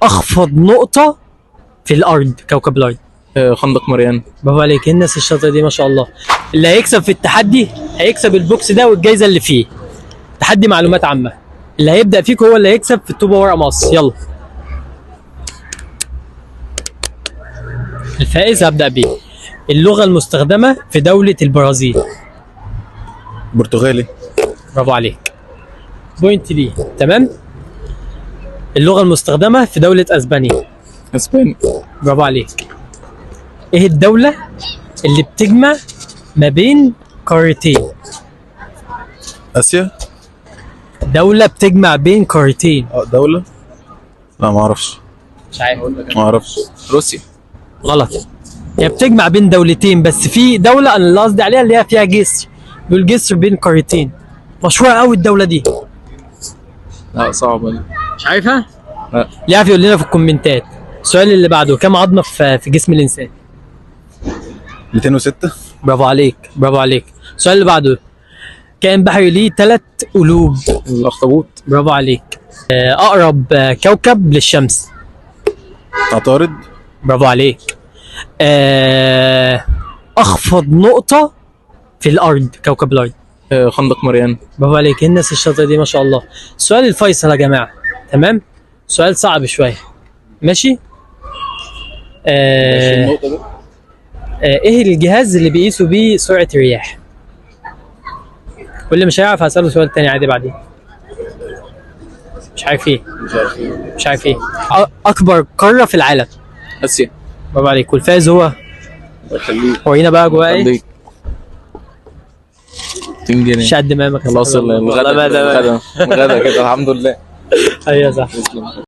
اخفض نقطة في الارض، كوكب الارض. خندق ماريان. برافو عليك، إيه الناس الشاطرة دي ما شاء الله. اللي هيكسب في التحدي هيكسب البوكس ده والجايزة اللي فيه. تحدي معلومات عامة، اللي هيبدأ فيك هو اللي هيكسب في الطوبة ورق مقص. يلا، الفائز هبدأ بيه. اللغة المستخدمة في دولة البرازيل. برتغالي. برافو عليك، بوينت لي. تمام. اللغة المستخدمة في دولة اسبانيا. اسباني. برافو عليك. ايه الدولة اللي بتجمع ما بين قارتين؟ اسيا. دولة بتجمع بين قارتين. دولة. لا ما اعرفش. مش عارف. ما اعرفش. روسيا. غلط. هي بتجمع بين دولتين، بس في دولة انا اللي قصدي عليها اللي هي فيها جسر، بيقول جسر بين قارتين. مشهورة قوي الدولة دي. لا صعبة دي. مش عارفها؟ لا. اللي يعرف يقول لنا في الكومنتات. السؤال اللي بعده، كم عظمة في جسم الإنسان؟ 206. برافو عليك، برافو عليك. السؤال اللي بعده، كائن بحري ليه 3 قلوب. الاخطبوط. برافو عليك. أقرب كوكب للشمس. عطارد. برافو عليك. أخفض نقطة في الأرض، كوكب الأرض. خندق ماريان. برافو عليك، إيه الناس الشاطرة دي ما شاء الله. السؤال الفيصل يا جماعة. تمام. سؤال صعب شوية. ماشي. ايه الجهاز اللي بيقيسوا بيه سرعة الرياح؟ واللي مش هيعرف هسأله سؤال تاني عادي بعدين. مش عارف ايه. مش عارف ايه. أكبر قارة في العالم. اسيا. برافو عليك، والفائز هو. الله يخليك. ورينا بقى جواه ايه. خليك. 200 جنيه. شد دماغك. خلاص الغدا كده الحمد لله. ايوه صح.